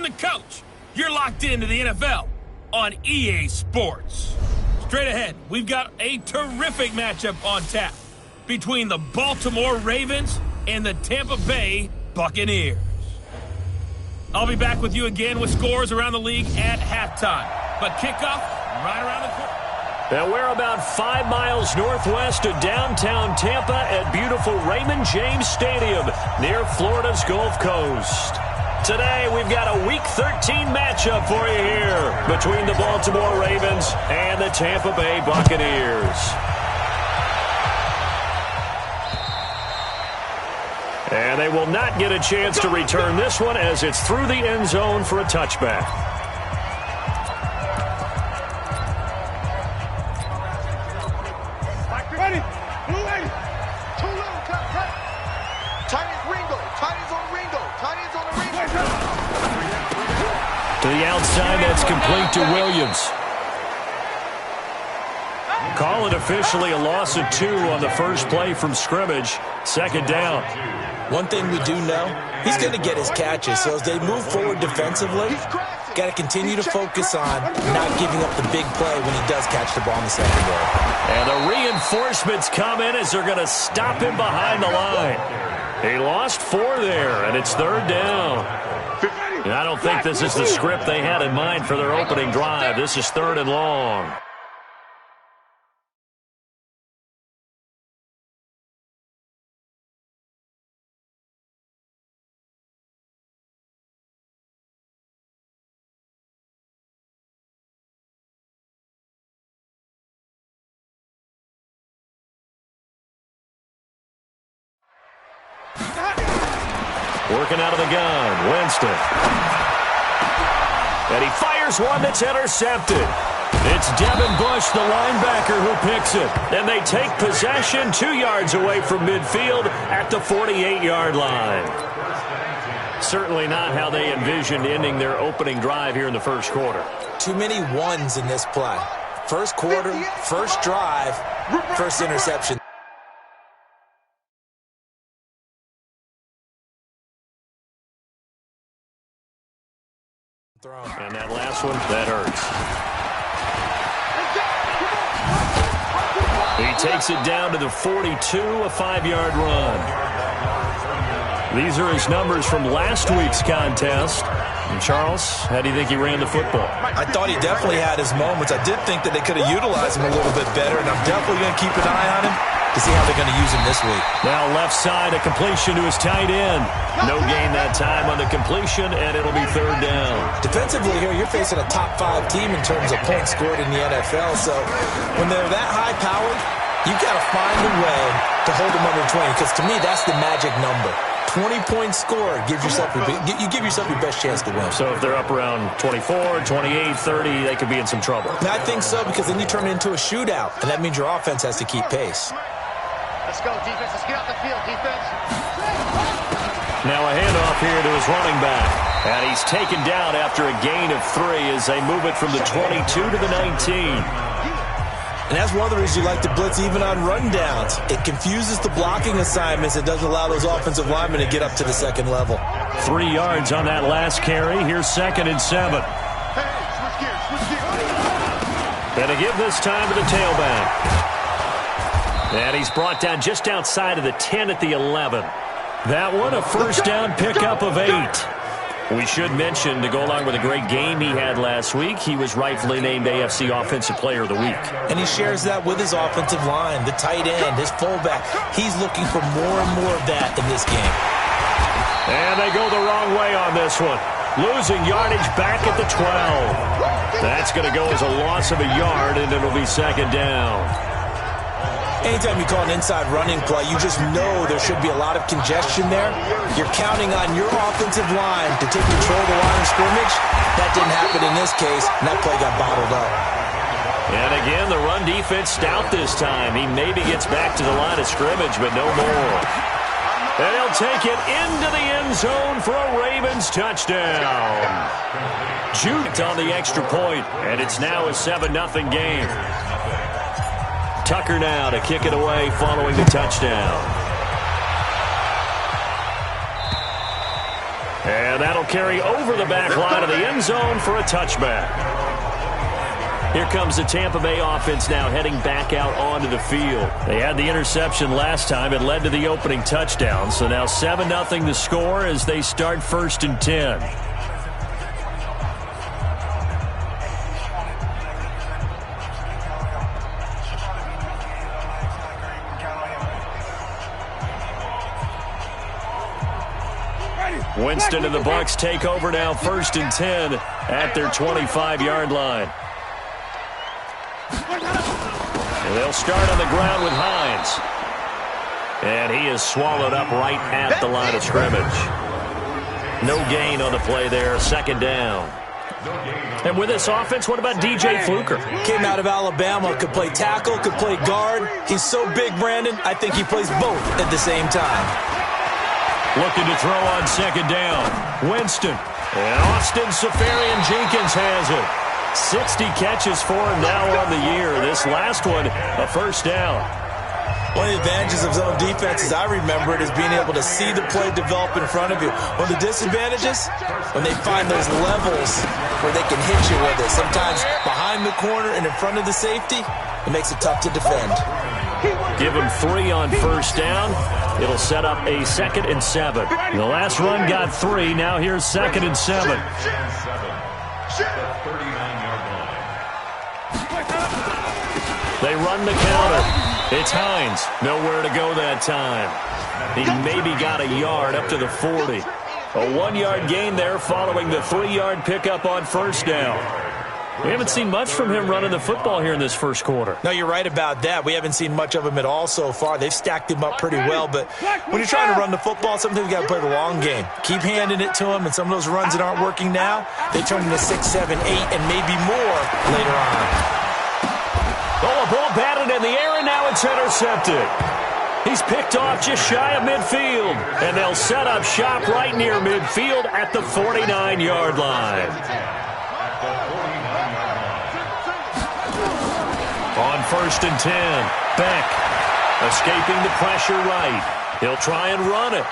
I'm the coach. You're locked into the NFL on EA Sports. Straight ahead, we've got a terrific matchup on tap between the Baltimore Ravens and the Tampa Bay Buccaneers. I'll be back with you again with scores around the league at halftime. But kickoff right around the corner. Now we're about 5 miles northwest of downtown Tampa at beautiful Raymond James Stadium near Florida's Gulf Coast. Today we've got a Week 13 matchup for you here between the Baltimore Ravens and the Tampa Bay Buccaneers. And they will not get a chance to return this one as it's through the end zone for a touchback. To the outside, that's complete to Williams. Call it officially a loss of 2 on the first play from scrimmage. Second down. One thing we do know, he's going to get his catches. So as they move forward defensively, got to continue to focus on not giving up the big play when he does catch the ball in the secondary. And the reinforcements come in as they're going to stop him behind the line. He lost 4 there, and it's third down. And I don't think this is the script they had in mind for their opening drive. This is third and long. Working out of the gun, Winston. And he fires one that's intercepted. It's Devin Bush, the linebacker, who picks it. And they take possession 2 yards away from midfield at the 48-yard line. Certainly not how they envisioned ending their opening drive here in the first quarter. Too many ones in this play. First quarter, first drive, first interception. And that last one, that hurts. He takes it down to the 42, a 5-yard run. These are his numbers from last week's contest. And Charles, how do you think he ran the football? I thought he definitely had his moments. I did think that they could have utilized him a little bit better, and I'm definitely going to keep an eye on him to see how they're going to use him this week. Now left side, a completion to his tight end. No gain that time on the completion, and it'll be third down. Defensively here, you're facing a top 5 team in terms of points scored in the NFL. So when they're that high-powered, you've got to find a way to hold them under 20, because to me, that's the magic number. 20-point score gives yourself you give yourself your best chance to win. So if they're up around 24, 28, 30, they could be in some trouble. I think so, because then you turn it into a shootout, and that means your offense has to keep pace. Let's go, defense. Let's get out the field, defense. Now a handoff here to his running back. And he's taken down after a gain of 3 as they move it from the 22 to the 19. And that's one of the reasons you like to blitz even on rundowns. It confuses the blocking assignments. It doesn't allow those offensive linemen to get up to the second level. 3 yards on that last carry. Here's 2nd and 7. And to give this time to the tailback. And he's brought down just outside of the 10 at the 11. That one, a first down pickup of 8. We should mention, to go along with a great game he had last week, he was rightfully named AFC Offensive Player of the Week. And he shares that with his offensive line, the tight end, his fullback. He's looking for more and more of that in this game. And they go the wrong way on this one. Losing yardage back at the 12. That's going to go as a loss of a yard, and it'll be second down. Anytime you call an inside running play, you just know there should be a lot of congestion there. You're counting on your offensive line to take control of the line of scrimmage. That didn't happen in this case, and that play got bottled up. And again, the run defense stout this time. He maybe gets back to the line of scrimmage, but no more. And he'll take it into the end zone for a Ravens touchdown. Juked on the extra point, and it's now a 7-0 game. Tucker now to kick it away following the touchdown. And that'll carry over the back line of the end zone for a touchback. Here comes the Tampa Bay offense now heading back out onto the field. They had the interception last time. It led to the opening touchdown. So now 7-0 the score as they start 1st and 10. Winston and the Bucs take over now 1st and 10 at their 25-yard line. And they'll start on the ground with Hines. And he is swallowed up right at the line of scrimmage. No gain on the play there, 2nd down. And with this offense, what about DJ Fluker? Came out of Alabama, could play tackle, could play guard. He's so big, Brandon, I think he plays both at the same time. Looking to throw on 2nd down. Winston. And Austin Seferian-Jenkins has it. 60 catches for him now on the year. This last one, a 1st down. One of the advantages of zone defense, as I remember it, is being able to see the play develop in front of you. One of the disadvantages, when they find those levels where they can hit you with it. Sometimes behind the corner and in front of the safety, it makes it tough to defend. Give him 3 on 1st down. It'll set up a 2nd and 7. The last run got 3. Now here's 2nd and 7. They run the counter. It's Hines. Nowhere to go that time. He maybe got a yard up to the 40. A 1-yard gain there following the 3-yard pickup on 1st down. We haven't seen much from him running the football here in this 1st quarter. No, you're right about that. We haven't seen much of him at all so far. They've stacked him up pretty well, but when you're trying to run the football, sometimes you got to play the long game. Keep handing it to him, and some of those runs that aren't working now, they turn into 6, 7, 8, and maybe more later on. Oh, a ball batted in the air, and now it's intercepted. He's picked off just shy of midfield, and they'll set up shop right near midfield at the 49-yard line. On 1st and 10, Beck escaping the pressure right. He'll try and run it.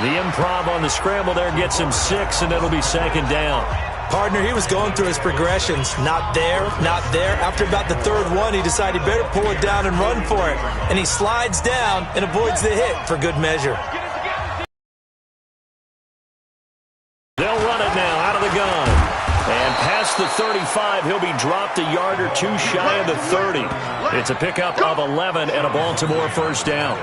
The improv on the scramble there gets him 6, and it'll be 2nd down. Partner, he was going through his progressions. Not there, not there. After about the 3rd one, he decided he better pull it down and run for it. And he slides down and avoids the hit for good measure. They'll run it now out of the gun. And past the 35, he'll be dropped a yard or 2 shy of the 30. It's a pickup of 11 and a Baltimore 1st down.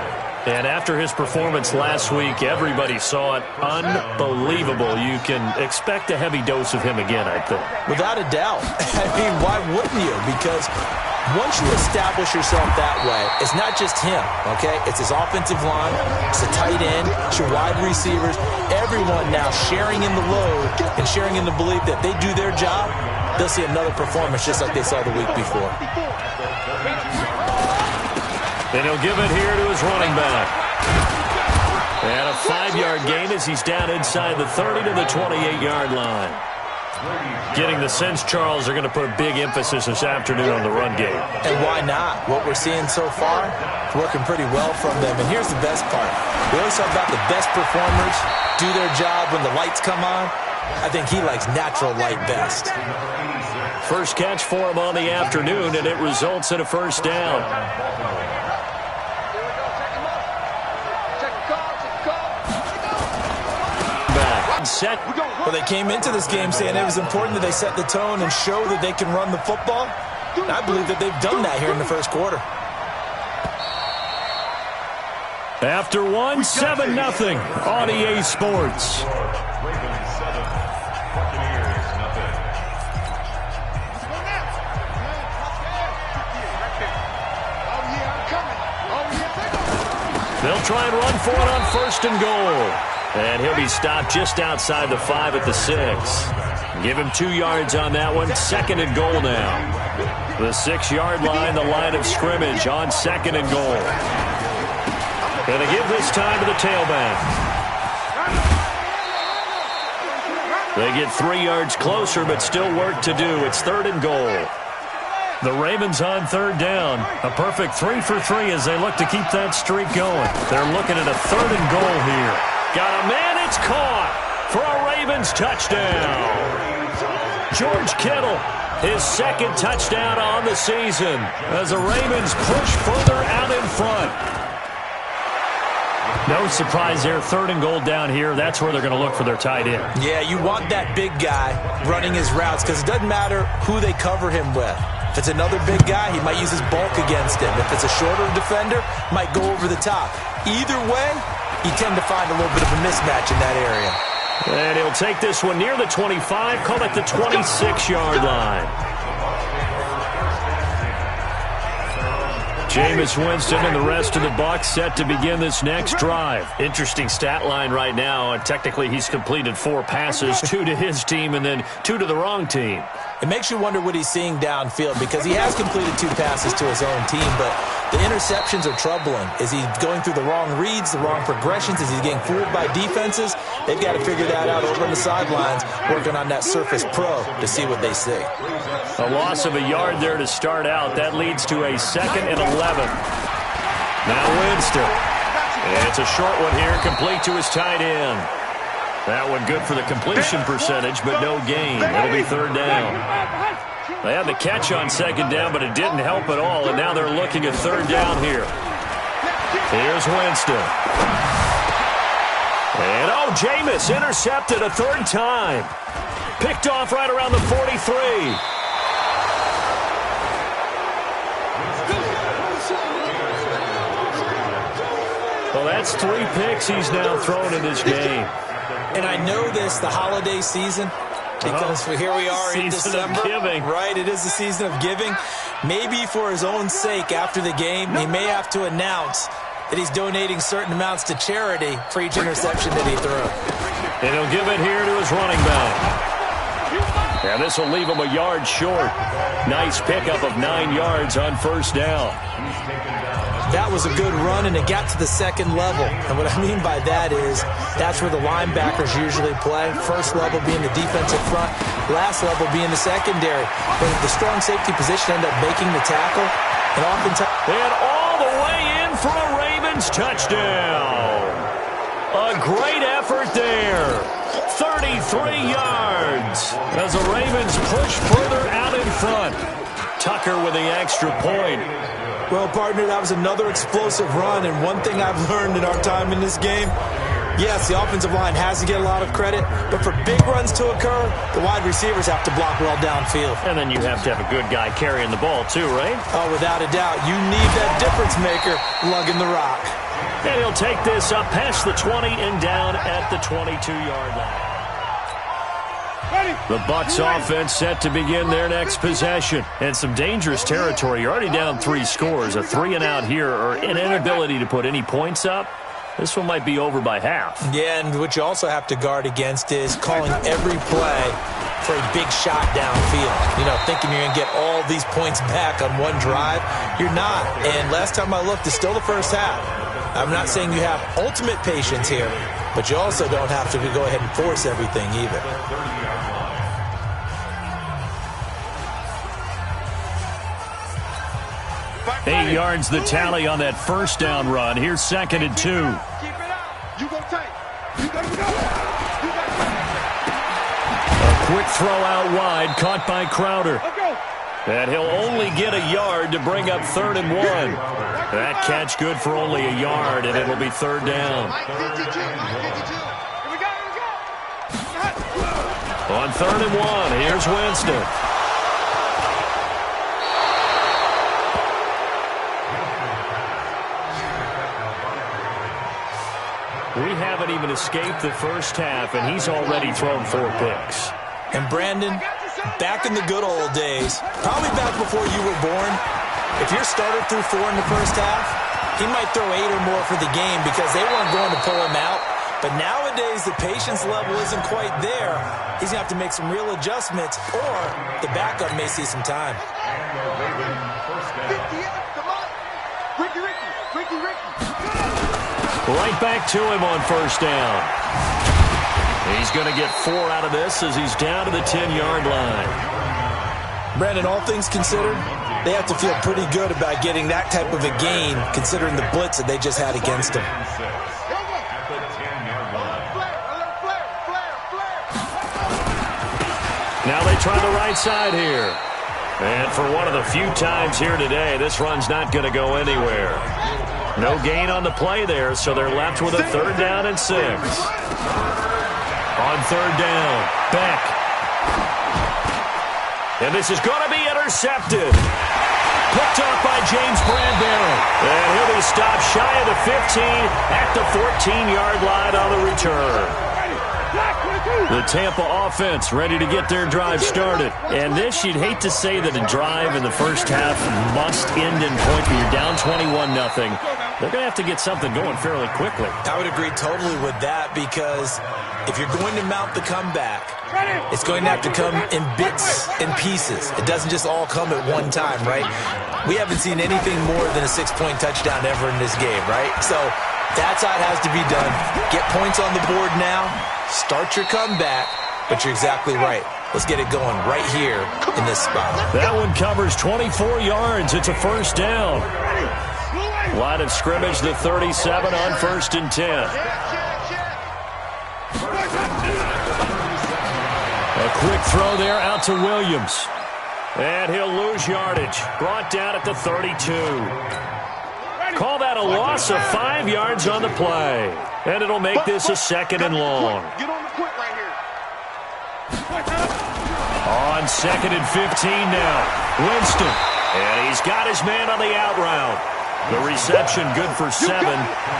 And after his performance last week, everybody saw it. Unbelievable. You can expect a heavy dose of him again, I think. Without a doubt. I mean, why wouldn't you? Because once you establish yourself that way, it's not just him, okay? It's his offensive line, it's the tight end, it's your wide receivers, everyone now sharing in the load and sharing in the belief that they do their job, they'll see another performance just like they saw the week before. And he'll give it here to his running back. And a 5-yard gain as he's down inside the 30 to the 28-yard line. Getting the sense, Charles, they're going to put a big emphasis this afternoon on the run game. And why not? What we're seeing so far, it's working pretty well from them. And here's the best part. We always talk about the best performers do their job when the lights come on. I think he likes natural light best. First catch for him on the afternoon, and it results in a 1st down. Set. Well, they came into this game saying it was important that they set the tone and show that they can run the football. And I believe that they've done that here in the 1st quarter. After 7-0 on EA Sports. They'll try and run for it on 1st and goal. And he'll be stopped just outside the 5 at the 6. Give him 2 yards on that one. 2nd and goal now. The 6-yard line, the line of scrimmage on 2nd and goal. Going to give this time to the tailback. They get 3 yards closer, but still work to do. It's 3rd and goal. The Ravens on 3rd down. A perfect 3 for 3 as they look to keep that streak going. They're looking at a 3rd and goal here. Got a man, it's caught. for a Ravens touchdown. George Kittle, his second touchdown on the season as the Ravens push further out in front. No surprise there, 3rd and goal down here. That's where they're going to look for their tight end. Yeah, you want that big guy running his routes because it doesn't matter who they cover him with. If it's another big guy, he might use his bulk against him. If it's a shorter defender, might go over the top. Either way, you tend to find a little bit of a mismatch in that area. And he'll take this one near the 25, call it the 26-yard line. Jameis Winston and the rest of the Bucs set to begin this next drive. Interesting stat line right now. Technically, he's completed 4 passes, 2 to his team and then 2 to the wrong team. It makes you wonder what he's seeing downfield because he has completed 2 passes to his own team, but the interceptions are troubling. Is he going through the wrong reads, the wrong progressions? Is he getting fooled by defenses? They've got to figure that out over on the sidelines, working on that Surface Pro to see what they see. A loss of a yard there to start out. That leads to a 2nd and 11. Now Winston. It's a short one here, complete to his tight end. That one good for the completion percentage, but no gain. It'll be 3rd down. They had the catch on 2nd down, but it didn't help at all, and now they're looking at 3rd down here. Here's Winston. And, Jameis intercepted a 3rd time. Picked off right around the 43. Well, that's 3 picks he's now thrown in this game. And I know this, the holiday season, because here we are in December. Right, it is the season of giving. Maybe for his own sake after the game, he may have to announce that he's donating certain amounts to charity for each interception that he threw. And he'll give it here to his running back. And this will leave him a yard short. Nice pickup of 9 yards on 1st down. That was a good run, and it got to the 2nd level. And what I mean by that is that's where the linebackers usually play. First level being the defensive front, last level being the secondary. But the strong safety position ended up making the tackle. And oftentimes... And all the way in for a Ravens touchdown. A great effort there. 33 yards as the Ravens push further out in front. Tucker with the extra point. Well, partner, that was another explosive run, and one thing I've learned in our time in this game, yes, the offensive line has to get a lot of credit, but for big runs to occur, the wide receivers have to block well downfield. And then you have to have a good guy carrying the ball too, right? Oh, without a doubt. You need that difference maker lugging the rock. And he'll take this up past the 20 and down at the 22-yard line. The Bucs offense set to begin their next possession. And some dangerous territory. You're already down 3 scores. A 3-and-out here or an inability to put any points up. This one might be over by half. Yeah, and what you also have to guard against is calling every play for a big shot downfield. You know, thinking you're going to get all these points back on one drive. You're not. And last time I looked, it's still the first half. I'm not saying you have ultimate patience here, but you also don't have to go ahead and force everything either. 8 yards the tally on that 1st down run. Here's 2nd and 2. Keep it up. You go tight. You gotta go. A quick throw out wide, caught by Crowder. And he'll only get a yard to bring up 3rd and 1. That catch good for only a yard, and it'll be 3rd down. On 3rd and 1, here's Winston. We haven't even escaped the first half, and he's already thrown 4 picks. And Brandon, back in the good old days, probably back before you were born, if your starter threw 4 in the first half, he might throw 8 or more for the game because they weren't going to pull him out. But nowadays, the patience level isn't quite there. He's going to have to make some real adjustments, or the backup may see some time. Right back to him on 1st down. He's going to get 4 out of this as he's down to the 10-yard line. Brandon, all things considered, they have to feel pretty good about getting that type of a gain considering the blitz that they just had against them. Now they try the right side here. And for one of the few times here today, this run's not going to go anywhere. No gain on the play there, so they're left with a 3rd down and 6. On 3rd down, Beck. And this is going to be intercepted. Picked off by James Bradbury. And he'll be stopped shy of the 15 at the 14-yard line on the return. The Tampa offense ready to get their drive started. And this, you'd hate to say that a drive in the first half must end in point, but you're down 21-0. They're going to have to get something going fairly quickly. I would agree totally with that, because if you're going to mount the comeback, it's going to have to come in bits and pieces. It doesn't just all come at one time, right? We haven't seen anything more than a 6-point touchdown ever in this game, right? So that's how it has to be done. Get points on the board now. Start your comeback, but you're exactly right. Let's get it going right here in this spot. That one covers 24 yards. It's a 1st down. Line of scrimmage, the 37 on 1st and 10. A quick throw there out to Williams. And he'll lose yardage. Brought down at the 32. Call that a loss of 5 yards on the play. And it'll make this a 2nd and long. Get on the quick right here. On 2nd and 15 now. Winston. And he's got his man on the out route. The reception good for 7.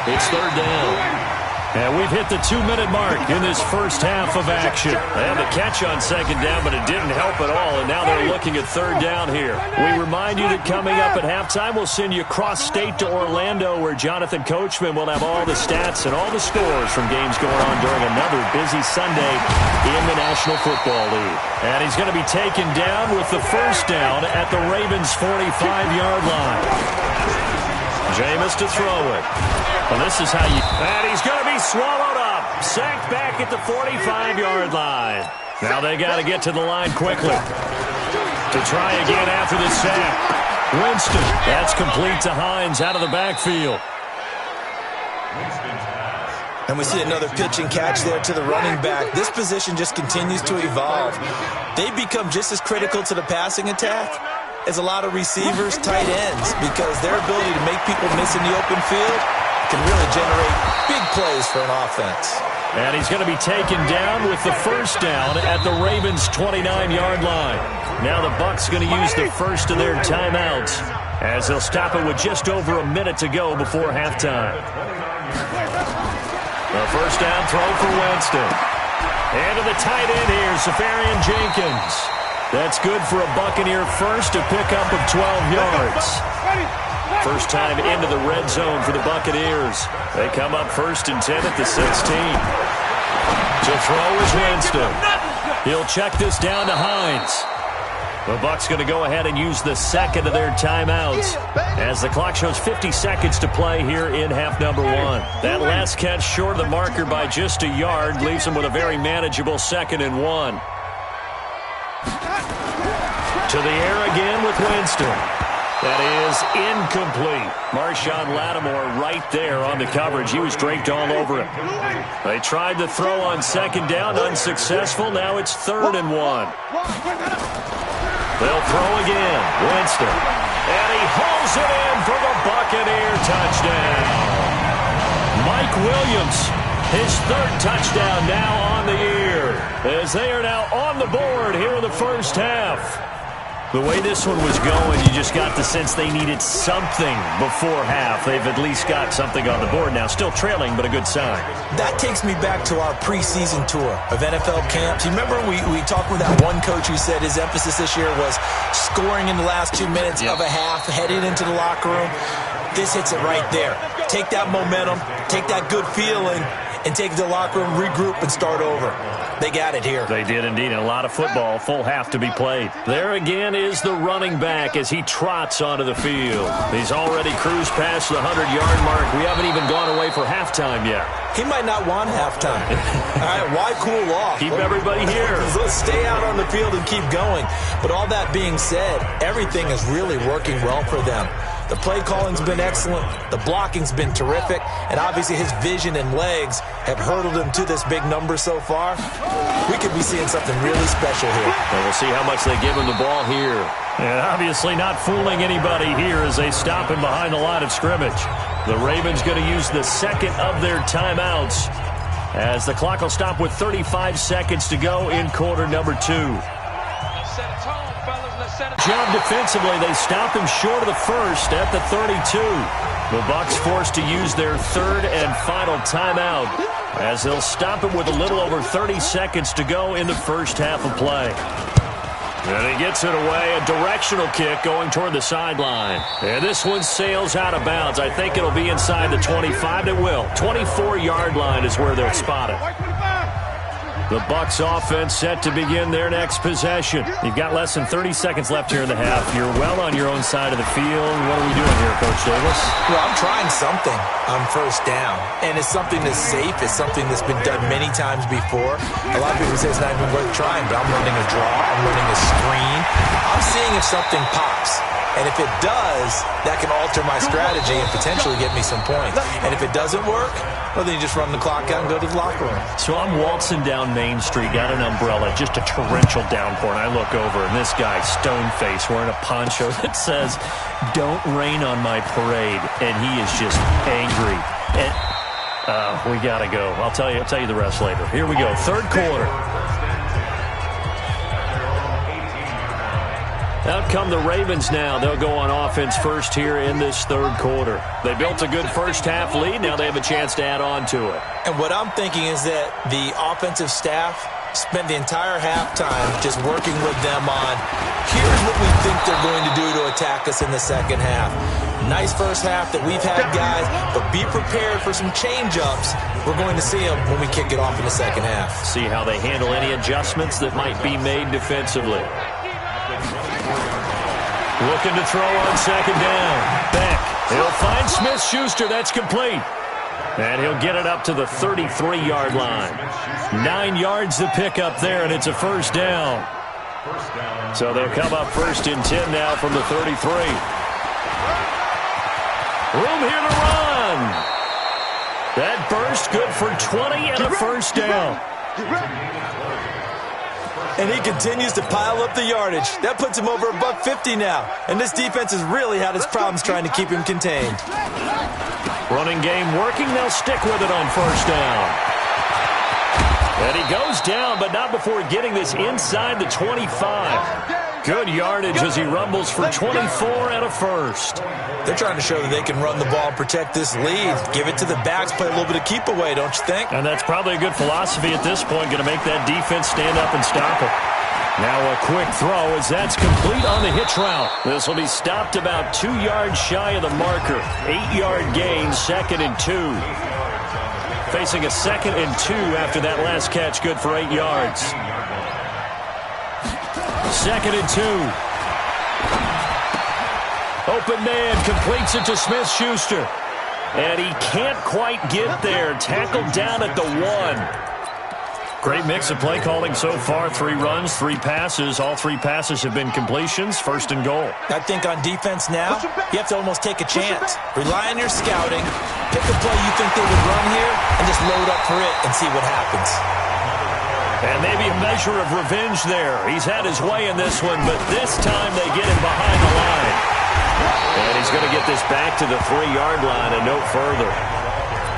It's 3rd down. And we've hit the 2-minute mark in this first half of action. They had the catch on 2nd down, but it didn't help at all, and now they're looking at 3rd down here. We remind you that coming up at halftime, we'll send you cross-state to Orlando, where Jonathan Coachman will have all the stats and all the scores from games going on during another busy Sunday in the National Football League. And he's going to be taken down with the 1st down at the Ravens' 45-yard line. Jameis to throw it. Well, this is how you... And he's going to be swallowed up. Sacked back at the 45-yard line. Now they got to get to the line quickly to try again after the sack. Winston. That's complete to Hines out of the backfield. And we see another pitch and catch there to the running back. This position just continues to evolve. They become just as critical to the passing attack as a lot of receivers, tight ends, because their ability to make people miss in the open field can really generate big plays for an offense. And he's going to be taken down with the 1st down at the Ravens' 29-yard line. Now the Bucs going to use the first of their timeouts, as they'll stop it with just over a minute to go before halftime. The 1st down throw for Winston. And to the tight end here, Safarian Jenkins. That's good for a Buccaneer first, a pickup of 12 yards. First time into the red zone for the Buccaneers. They come up 1st and 10 at the 16. To throw is Winston. He'll check this down to Hines. The Bucs going to go ahead and use the 2nd of their timeouts as the clock shows 50 seconds to play here in half number 1. That last catch short of the marker by just a yard leaves them with a very manageable 2nd and 1. To the air again with Winston. That is incomplete. Marshawn Lattimore right there on the coverage. He was draped all over it. They tried to throw on 2nd down, unsuccessful. Now it's 3rd and 1. They'll throw again. Winston. And he hauls it in for the Buccaneer touchdown. Mike Williams, his 3rd touchdown now on the year, as they are now on the board here in the first half. The way this one was going, you just got the sense they needed something before half. They've at least got something on the board now. Still trailing, but a good sign. That takes me back to our preseason tour of NFL camps. You remember we talked with that one coach who said his emphasis this year was scoring in the last 2 minutes of a half, heading into the locker room. This hits it right there. Take that momentum, take that good feeling, and take the locker room, regroup, and start over. They got it here. They did indeed. A lot of football, full half to be played. There again is the running back as he trots onto the field. He's already cruised past the 100-yard mark. We haven't even gone away for halftime yet. He might not want halftime. All right, why cool off? Keep everybody here. Let's stay out on the field and keep going. But all that being said, everything is really working well for them. The play calling's been excellent. The blocking's been terrific. And obviously his vision and legs have hurdled him to this big number so far. We could be seeing something really special here. And we'll see how much they give him the ball here. And obviously not fooling anybody here as they stop him behind the line of scrimmage. The Ravens going to use the second of their timeouts as the clock will stop with 35 seconds to go in quarter number 2. Job defensively, they stop him short of the first at the 32. The Bucs forced to use their third and final timeout as they'll stop him with a little over 30 seconds to go in the first half of play. And he gets it away, a directional kick going toward the sideline. And this one sails out of bounds. I think it'll be inside the 25. It will. 24-yard line is where they'll spot it. The Bucs offense set to begin their next possession. You've got less than 30 seconds left here in the half. You're well on your own side of the field. What are we doing here, Coach Davis? Well, I'm trying something on first down. And it's something that's safe. It's something that's been done many times before. A lot of people say it's not even worth trying, but I'm running a draw. I'm running a screen. I'm seeing if something pops. And if it does, that can alter my strategy and potentially get me some points. And if it doesn't work, well, then you just run the clock out and go to the locker room. So I'm waltzing down Main Street, got an umbrella, just a torrential downpour, and I look over, and this guy, stone-faced, wearing a poncho that says, "Don't rain on my parade," and he is just angry. And we got to go. I'll tell you the rest later. Here we go, third quarter. Out come the Ravens now. They'll go on offense first here in this third quarter. They built a good first half lead. Now they have a chance to add on to it. And what I'm thinking is that the offensive staff spent the entire halftime just working with them on, here's what we think they're going to do to attack us in the second half. Nice first half that we've had, guys, but be prepared for some change-ups. We're going to see them when we kick it off in the second half. See how they handle any adjustments that might be made defensively. Looking to throw on second down. Beck. He'll find Smith-Schuster. That's complete. And he'll get it up to the 33-yard line. 9 yards to pick up there, and it's a first down. So they'll come up first and 10 now from the 33. Room here to run. That burst good for 20 and a first down. And he continues to pile up the yardage. That puts him over $150 now. And this defense has really had its problems trying to keep him contained. Running game working. They'll stick with it on first down. And he goes down, but not before getting this inside the 25. Good yardage as he rumbles for 24 and a first. They're trying to show that they can run the ball and protect this lead. Give it to the backs, play a little bit of keep away, don't you think? And that's probably a good philosophy at this point, going to make that defense stand up and stop it. Now a quick throw as that's complete on the hitch route. This will be stopped about 2 yards shy of the marker. 8-yard gain, 2nd and 2. Facing a 2nd and 2 after that last catch, good for 8 yards. 2nd and 2. Open man completes it to Smith-Schuster. And he can't quite get there. Tackled down at the 1. Great mix of play calling so far. 3 runs, 3 passes. All 3 passes have been completions. 1st and goal. I think on defense now, you have to almost take a chance. Rely on your scouting. Pick a play you think they would run here and just load up for it and see what happens. And maybe a measure of revenge there. He's had his way in this one, but this time they get him behind the line. And he's going to get this back to the 3-yard line and no further.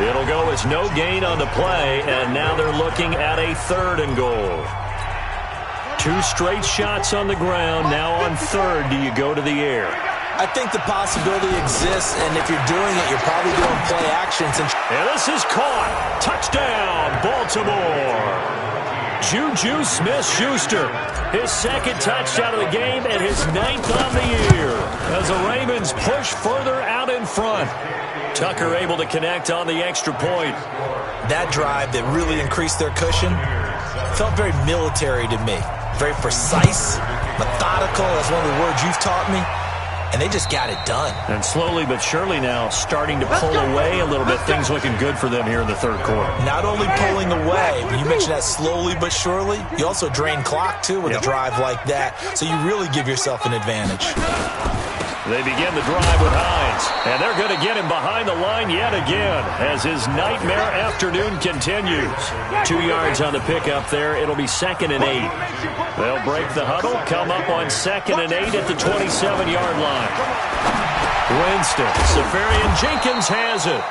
It'll go as no gain on the play, and now they're looking at a 3rd and goal. 2 straight shots on the ground. Now on 3rd, do you go to the air? I think the possibility exists, and if you're doing it, you're probably doing play action. And this is caught. Touchdown, Baltimore. Juju Smith-Schuster, his 2nd touchdown of the game and his 9th on the year as the Ravens push further out in front. Tucker able to connect on the extra point. That drive that really increased their cushion felt very military to me. Very precise, methodical. That's one of the words you've taught me. And they just got it done. And slowly but surely now starting to pull away a little bit. Things looking good for them here in the 3rd quarter. Not only pulling away, but you mentioned that slowly but surely. You also drain clock, too, with a drive like that. So you really give yourself an advantage. They begin the drive with Hines, and they're going to get him behind the line yet again as his nightmare afternoon continues. 2 yards on the pickup there. It'll be 2nd and 8. They'll break the huddle, come up on 2nd and 8 at the 27-yard line. Winston, Safarian Jenkins has it.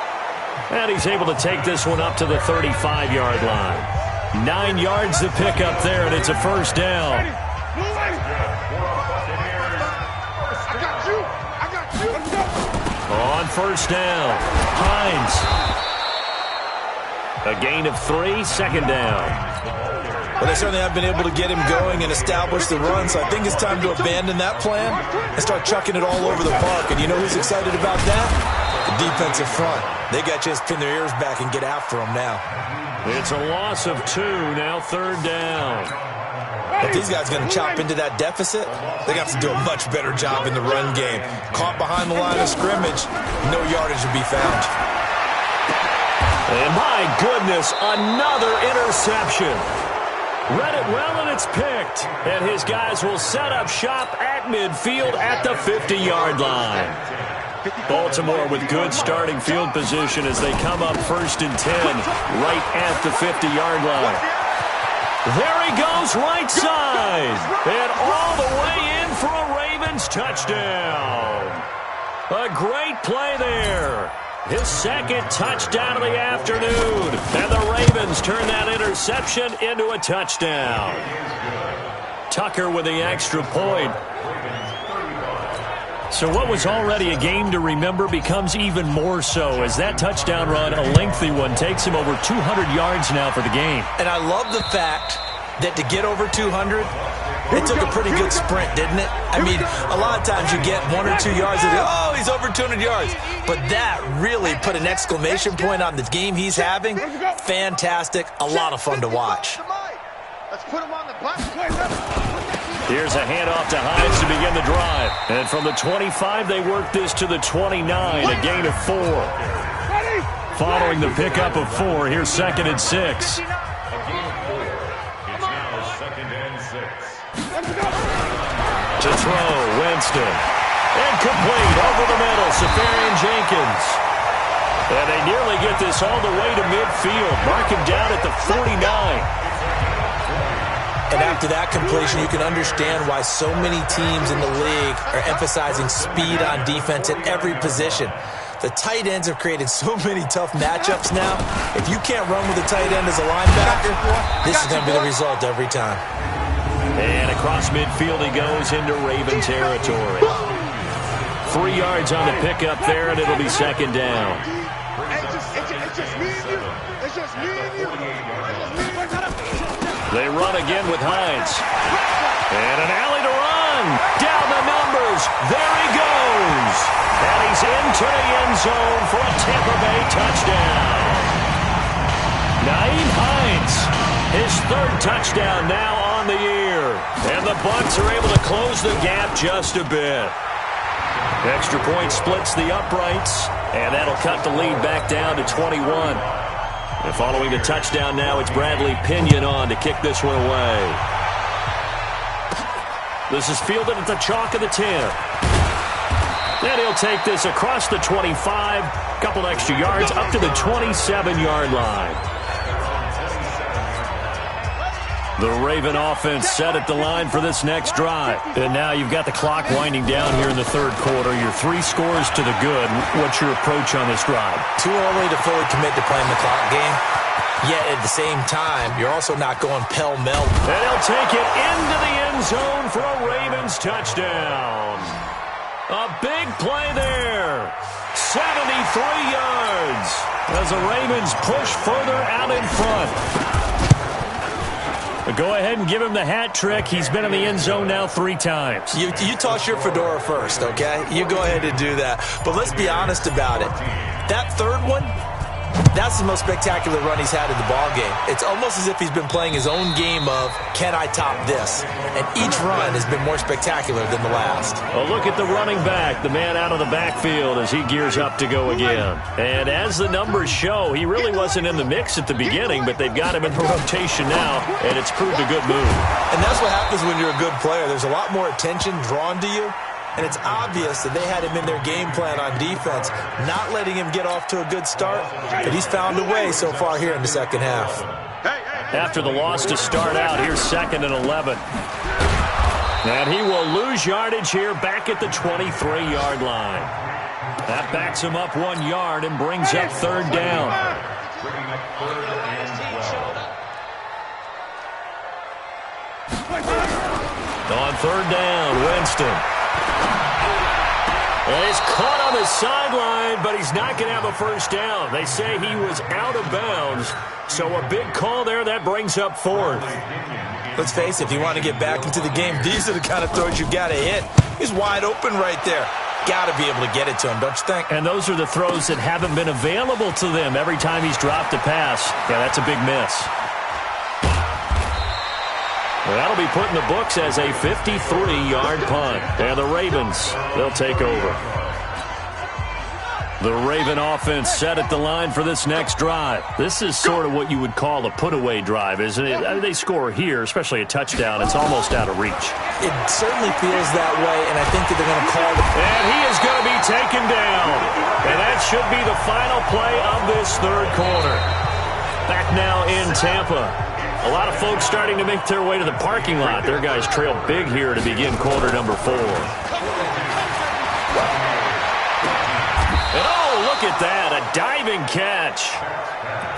And he's able to take this one up to the 35-yard line. 9 yards to pick up there, and it's a first down. On first down, Hines. A gain of 3, 2nd down. Well, they certainly have been able to get him going and establish the run, so I think it's time to abandon that plan and start chucking it all over the park. And you know who's excited about that? The defensive front. They got a chance to pin their ears back and get after him now. It's a loss of 2, now 3rd down. If these guys are going to chop into that deficit, they have to do a much better job in the run game. Caught behind the line of scrimmage, no yardage to be found. And my goodness, another interception. Read it well, and it's picked. And his guys will set up shop at midfield at the 50-yard line. Baltimore with good starting field position as they come up 1st and 10 right at the 50-yard line. There he goes, right side. And all the way in for a Ravens touchdown. A great play there. His 2nd touchdown of the afternoon. And the Ravens turn that interception into a touchdown. Tucker with the extra point. So what was already a game to remember becomes even more so as that touchdown run, a lengthy one, takes him over 200 yards now for the game. And I love the fact that to get over 200, it took a pretty good sprint, didn't it? I mean, a lot of times you get 1 or 2 yards and oh, he's over 200 yards. But that really put an exclamation point on the game he's having. Fantastic. A lot of fun to watch. Let's put him on the box. Here's a handoff to Hines to begin the drive. And from the 25, they work this to the 29, a gain of 4. Following the pickup of 4, here's 2nd and 6. To throw, Winston. Incomplete, over the middle, Safarian Jenkins. And they nearly get this all the way to midfield. Mark him down at the 49. And after that completion, you can understand why so many teams in the league are emphasizing speed on defense at every position. The tight ends have created so many tough matchups now. If you can't run with a tight end as a linebacker, this is going to be the result every time. And across midfield he goes into Raven territory. 3 yards on the pickup there, and it'll be 2nd down. It's just me and you. It's just me and you. They run again with Hines. And an alley to run. Down the numbers. There he goes. And he's into the end zone for a Tampa Bay touchdown. Naeem Hines, his 3rd touchdown now on the year. And the Bucs are able to close the gap just a bit. Extra point splits the uprights, and that'll cut the lead back down to 21. And following the touchdown now, it's Bradley Pinion on to kick this one away. This is fielded at the chalk of the 10. Then he'll take this across the 25, couple extra yards up to the 27-yard line. The Raven offense set at the line for this next drive. And now you've got the clock winding down here in the 3rd quarter. You're 3 scores to the good. What's your approach on this drive? Too early to fully commit to playing the clock game. Yet at the same time, you're also not going pell-mell. And he'll take it into the end zone for a Ravens touchdown. A big play there. 73 yards as the Ravens push further out in front. Go ahead and give him the hat trick. He's been in the end zone now 3 times. You toss your fedora first, okay? You go ahead and do that. But let's be honest about it. That 3rd one, that's the most spectacular run he's had in the ballgame. It's almost as if he's been playing his own game of, can I top this? And each run has been more spectacular than the last. A look at the running back, the man out of the backfield as he gears up to go again. And as the numbers show, he really wasn't in the mix at the beginning, but they've got him in the rotation now, and it's proved a good move. And that's what happens when you're a good player. There's a lot more attention drawn to you, And it's obvious that they had him in their game plan on defense, not letting him get off to a good start. But he's found a way so far here in the second half. After the loss to start out, here's 2nd and 11. And he will lose yardage here back at the 23-yard line. That backs him up 1 yard and brings up 3rd down. On 3rd down, Winston. And he's caught on the sideline, but he's not going to have a first down. They say he was out of bounds, so a big call there. That brings up 4th. Let's face it, if you want to get back into the game, these are the kind of throws you've got to hit. He's wide open right there. Got to be able to get it to him, don't you think? And those are the throws that haven't been available to them every time he's dropped a pass. Yeah, that's a big miss. Well, that'll be put in the books as a 53-yard punt. And the Ravens, they'll take over. The Raven offense set at the line for this next drive. This is sort of what you would call a put-away drive, isn't it? I mean, they score here, especially a touchdown. It's almost out of reach. It certainly feels that way, and I think that they're going to call it. And he is going to be taken down. And that should be the final play of this 3rd quarter. Back now in Tampa. A lot of folks starting to make their way to the parking lot. Their guys trail big here to begin quarter number 4. And oh, look at that, a diving catch.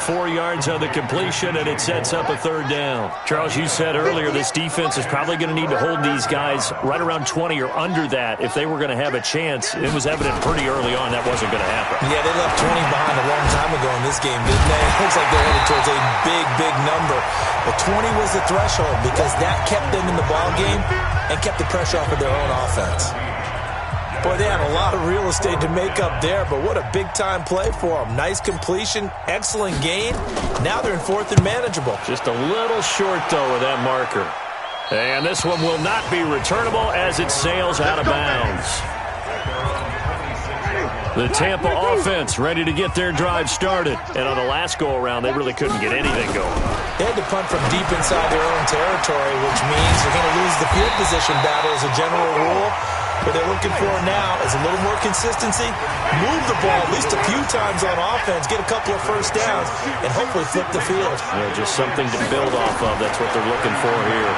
4 yards on the completion, and it sets up a 3rd down. Charles, you said earlier this defense is probably going to need to hold these guys right around 20 or under that if they were going to have a chance. It was evident pretty early on that wasn't going to happen. Yeah, they left 20 behind a long time ago in this game, didn't they? It looks like they're headed towards a big, big number. But 20 was the threshold because that kept them in the ball game and kept the pressure off of their own offense. Boy, they had a lot of real estate to make up there, but what a big-time play for them. Nice completion, excellent gain. Now they're in 4th and manageable. Just a little short, though, with that marker. And this one will not be returnable as it sails out of bounds. The Tampa offense ready to get their drive started. And on the last go-around, they really couldn't get anything going. They had to punt from deep inside their own territory, which means they're going to lose the field position battle as a general rule. What they're looking for now is a little more consistency, move the ball at least a few times on offense, get a couple of first downs, and hopefully flip the field. Yeah, just something to build off of. That's what they're looking for here.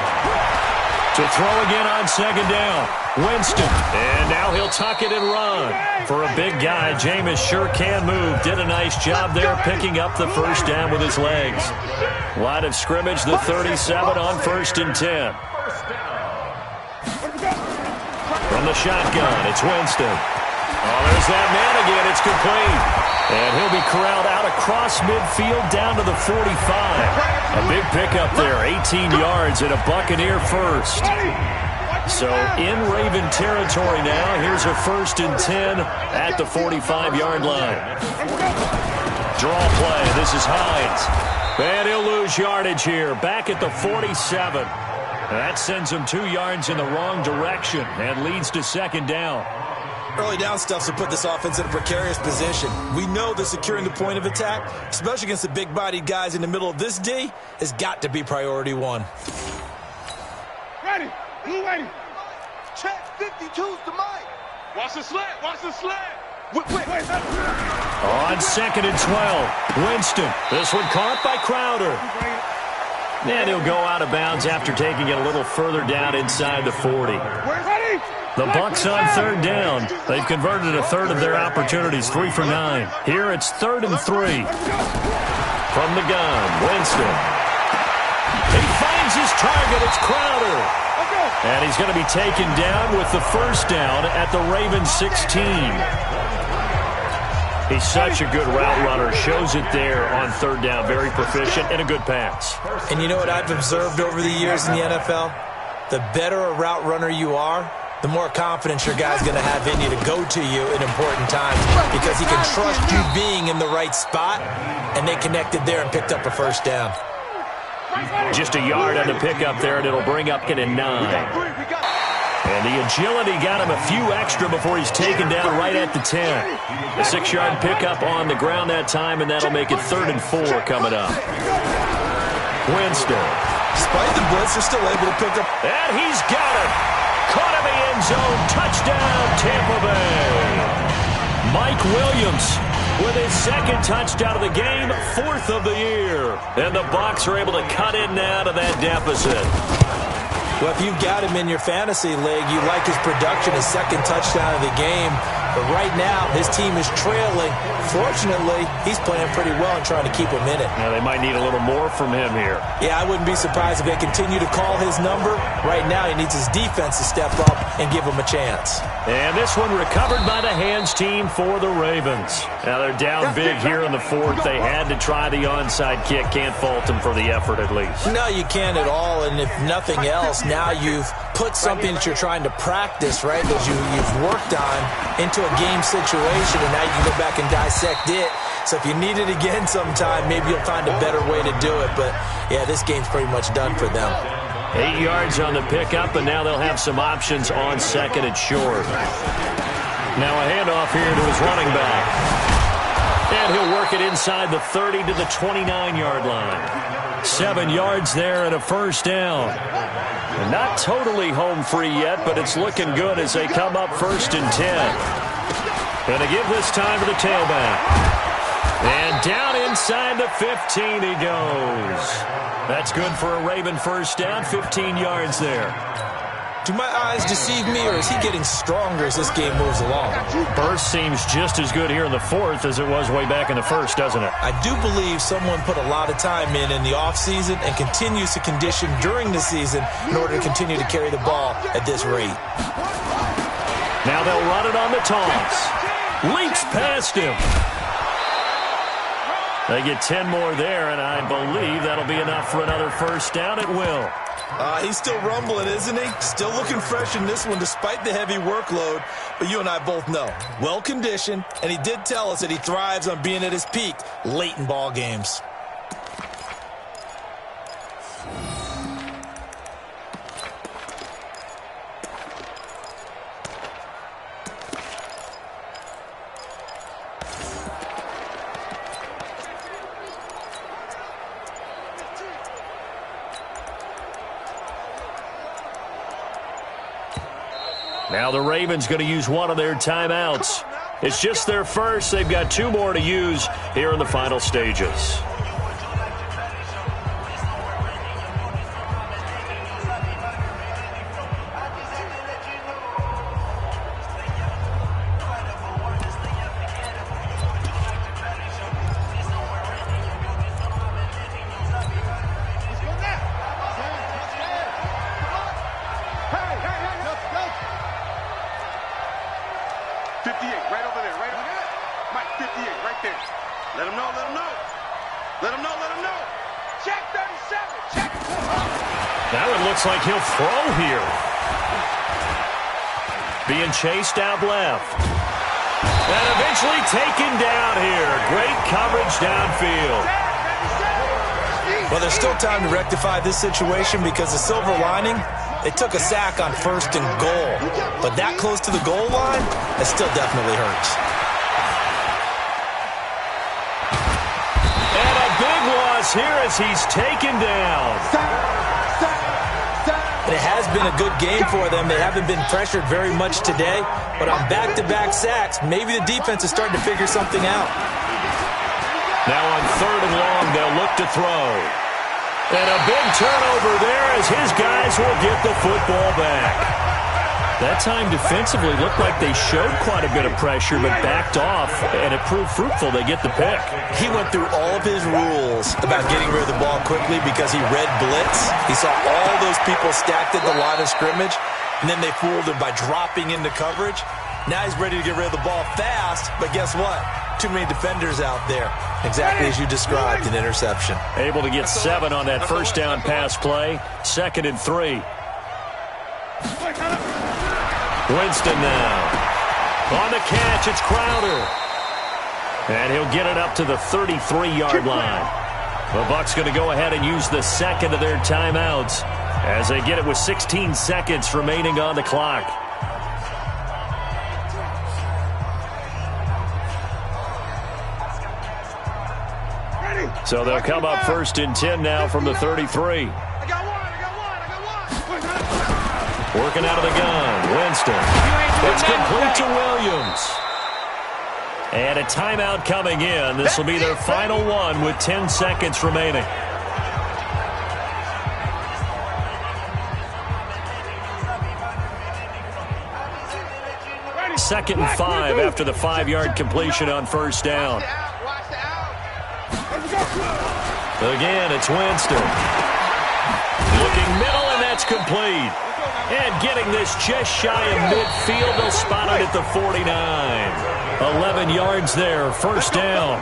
To throw again on 2nd down, Winston. And now he'll tuck it and run. For a big guy, Jameis sure can move. Did a nice job there picking up the first down with his legs. Line of scrimmage, the 37 on 1st and 10. From the shotgun, it's Winston. Oh, there's that man again. It's complete. And he'll be corralled out across midfield down to the 45. A big pickup there, 18 yards and a Buccaneer first. So in Raven territory now, here's a 1st and 10 at the 45-yard line. Draw play, this is Hines. And he'll lose yardage here, back at the 47. That sends him 2 yards in the wrong direction and leads to 2nd down. Early down stuff to put this offense in a precarious position. We know that securing the point of attack, especially against the big-bodied guys in the middle of this D, has got to be priority 1. Ready. Blue ready. Check 52's the mic. Watch the slant. Watch the slant. Wait. On 2nd and 12, Winston. This one caught by Crowder. And he'll go out of bounds after taking it a little further down inside the 40. The Bucs on 3rd down. They've converted a 1/3 of their opportunities, 3 for 9. Here it's 3rd and 3. From the gun, Winston. He finds his target. It's Crowder. And he's going to be taken down with the first down at the Ravens 16. He's such a good route runner. Shows it there on 3rd down. Very proficient and a good pass. And you know what I've observed over the years in the NFL? The better a route runner you are, the more confidence your guy's going to have in you to go to you in important times because he can trust you being in the right spot, and they connected there and picked up a first down. Just a yard on the pickup there, and it'll bring up in a 9. And the agility got him a few extra before he's taken down right at the 10. A 6-yard pickup on the ground that time, and that'll make it 3rd and 4 coming up. Winston. Despite the blitz, they're still able to pick up. And he's got it. Caught in the end end zone. Touchdown, Tampa Bay. Mike Williams with his second touchdown of the game, 4th of the year. And the Bucs are able to cut in now to that deficit. Well, if you've got him in your fantasy league, you like his production, his second touchdown of the game. But right now, his team is trailing. Fortunately, he's playing pretty well and trying to keep him in it. Now, they might need a little more from him here. Yeah, I wouldn't be surprised if they continue to call his number. Right now, he needs his defense to step up and give him a chance. And this one recovered by the hands team for the Ravens. Now, they're down big here in the 4th. They had to try the onside kick. Can't fault them for the effort, at least. No, you can't at all. And if nothing else, now you've put something that you're trying to practice, right, that you've worked on into a game situation, and now you can go back and dissect it. So if you need it again sometime, maybe you'll find a better way to do it. But, yeah, this game's pretty much done for them. 8 yards on the pickup, and now they'll have some options on 2nd and short. Now a handoff here to his running back. And he'll work it inside the 30 to the 29-yard line. 7 yards there and a first down. And not totally home free yet, but it's looking good as they come up 1st and 10. Going to give this time to the tailback. And down inside the 15 he goes. That's good for a Raven first down, 15 yards there. Do my eyes deceive me, or is he getting stronger as this game moves along? Burst seems just as good here in the 4th as it was way back in the 1st, doesn't it? I do believe someone put a lot of time in the offseason and continues to condition during the season in order to continue to carry the ball at this rate. Now they'll run it on the toss. Leaks past him. They get 10 more there, and I believe that'll be enough for another first down. It will. He's still rumbling, isn't he? Still looking fresh in this one despite the heavy workload. But you and I both know, well-conditioned, and he did tell us that he thrives on being at his peak late in ball games. Now the Ravens going to use one of their timeouts. It's just their first. They've got 2 more to use here in the final stages. Like he'll throw here. Being chased out left. And eventually taken down here. Great coverage downfield. Well, there's still time to rectify this situation because the silver lining, they took a sack on 1st and goal. But that close to the goal line, it still definitely hurts. And a big loss here as he's taken down. It has been a good game for them. They haven't been pressured very much today, but on back-to-back sacks, maybe the defense is starting to figure something out. Now on 3rd and long, they'll look to throw. And a big turnover there as his guys will get the football back. That time defensively looked like they showed quite a bit of pressure but backed off, and it proved fruitful. They get the pick. He went through all of his rules about getting rid of the ball quickly because he read blitz. He saw all those people stacked at the line of scrimmage, and then they fooled him by dropping into coverage. Now he's ready to get rid of the ball fast, but guess what? Too many defenders out there. Exactly as you described, an interception. Able to get 7 on that first down pass play. 2nd and 3. Winston now. On the catch, it's Crowder. And he'll get it up to the 33-yard line. The Bucs going to go ahead and use the 2nd of their timeouts as they get it with 16 seconds remaining on the clock. So they'll come up 1st and 10 now from the 33. Working out of the gun. Winston. It's complete to Williams. And a timeout coming in. This will be their final one with 10 seconds remaining. Second and 5 after the 5-yard completion on first down. Again, it's Winston. Looking middle, and that's complete. And getting this just shy of midfield, they'll spot it at the 49. 11 yards there, first down.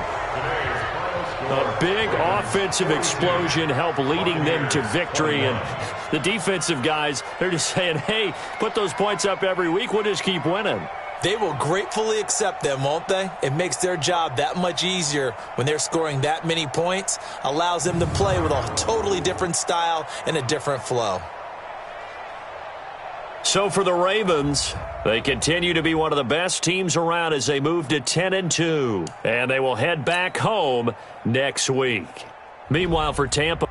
A big offensive explosion helped leading them to victory. And the defensive guys, they're just saying, hey, put those points up every week. We'll just keep winning. They will gratefully accept them, won't they? It makes their job that much easier when they're scoring that many points. Allows them to play with a totally different style and a different flow. So for the Ravens, they continue to be one of the best teams around as they move to 10-2. And they will head back home next week. Meanwhile, for Tampa...